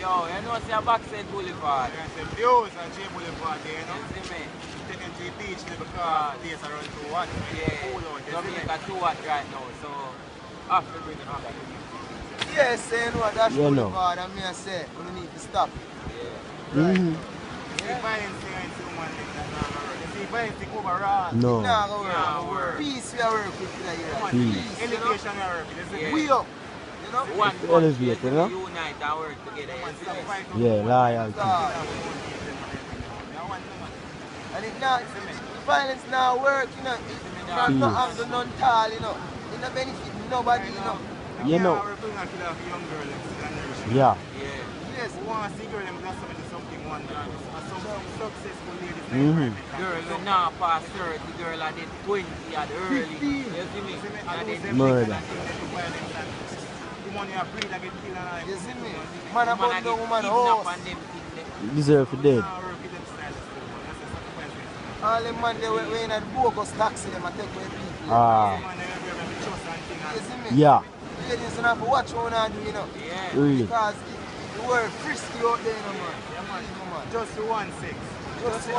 Yo, you know, see a Backside Boulevard. You see views on J Boulevard there, you know? You see me? Taking to the beach there because the days around too hot. Jamaica too hot right now, so after bring it up. Yes, you know that's Boulevard, and me I say, we need to stop it. Yeah. Right. See violence here in human beings, that's not gonna work. You see violence thing overall. No. It's not gonna work. Peace we are working today, you know? Peace. Elevation we are working. Yeah. We up, you know? One Elevate, you know? unite and work together. Yeah, loyalty. And if not, the violence now work, you know? It's not have none tall, you know? It not benefit nobody, you know? You know. Yeah. Yes. We want to see girls them blossom into something one day. Some successful ladies. Girl will not pass 30, girl I did 20 at early. 15. You see me? Murder. The money are free that get killed and You see me? Man a bun down woman house. Deserve for dead. All them man they in the bogus taxi them and take away people. Ah. You see me? Yeah. Ladies don't have to watch what I do, you know? Yeah. Really. Because the word frisky out there, you know, man. Man. Just 1-6. Just 1-6.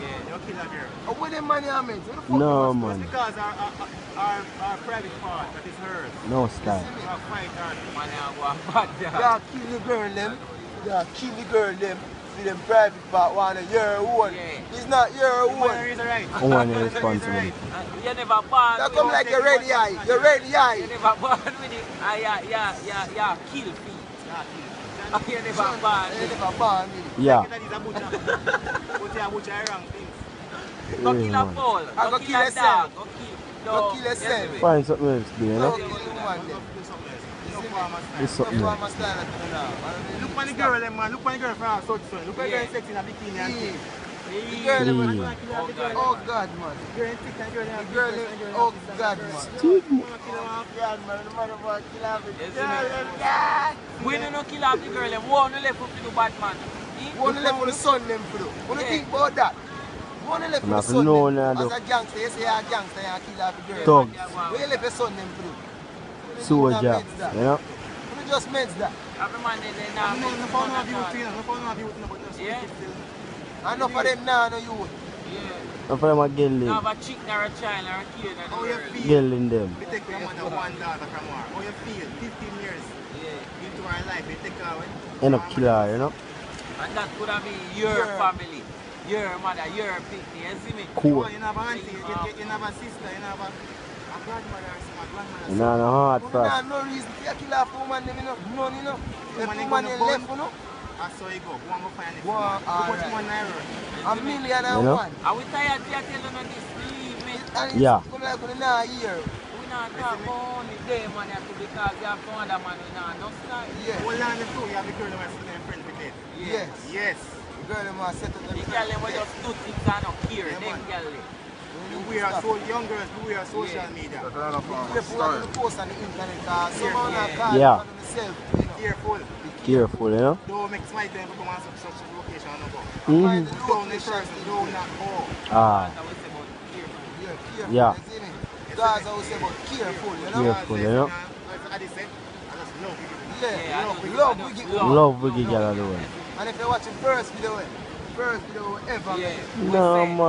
Yeah, you kill a girl. Oh, what them money are made? No, It's man. because our private part, that is hers. No style. We have fight hard. Man, I go bad They there. kill the girl them. They kill the girl them. For them private part, one of your own. Yeah. It's not your The own. mother is right. Who want the responsibility? You never born That with come it. like a ready eye. You're ready You eye. never born with it. Yeah, kill feet. You never born They with it. never born with it. Yeah. That is a butcher. But you butcher wrong things. Go kill a man. fowl. I go Go kill kill a yourself. dog. Go kill Go dog. kill yourself. Find something else to do, you Don't know? kill the woman them. Do something else. No farmer Do style. something No else. farmer style at all now. Look on the girl, them, man. Look on the girl from our south son. Look at the girl Yeah. sex in a bikini and thing. The girl them, Yeah. oh God, man. Girl in thick and girl in The a girl big them, dress, oh and God, girl in man. a big dress. God, man. The motherfucker kill off the Yes, girl man. them, God. We don't kill off the girl. Them one left up to the bad man. One left for the son them for do. What do you think about that? One left for the Nothing son no, them. no, As a gangster, you say you're a gangster, you kill off the girl. Thugs. Where you left your son them for do? Soldier. You know? You just meds that. Every man they now. No found no beauty, no found no beauty, but just Yeah. Enough of them now, no youth. Yeah. I'm from a girl Now in. have a chick or a child or a kid or how a you girl. feel. Girl in them. We take your mother one daughter from her. How you feel? 15 years Yeah. into our life, we take her away. End up kill her, you know? And that could have been your family. Your mother, your picnic. You see me? Cool. You have an auntie, you have a sister, you have a grandmother, a grandmother. You know, no hard Woman fast. have no reason to kill off woman them, you know. None, you know. The Woman ain't woman gonna they born. left, you know. That's how you go. Go and go find it. Go on, Look what alright. you want naira. A million and You know? one. Are we tired of telling them this? Believe me. And Yeah. it's come like we not here. We not talk about only day money because we have some other man we not no style. Yeah. Hold on to two, you have the girl that was still in friends with it. Yes. Yes. The girl them are set up The them. girl them will just do things and not care. Yeah, Them man. girl them. We are so young girls, we are social media. Careful what you post on the internet because someone Yeah. not call Yeah. on themselves, you know. Careful. Careful, you know? Don't make smite them to come on such a location and go. Mm-hmm. Don't the person, don't not go. Ah. That's what we say about careful. Yeah, careful. Yeah. You see me? That's how we say about careful, you know. Careful, you know? As I said, I just love you. Yeah. I Love, know. we give Love. Love wicked girl of the world. And if you're watching first video, ever. Yeah. No, man.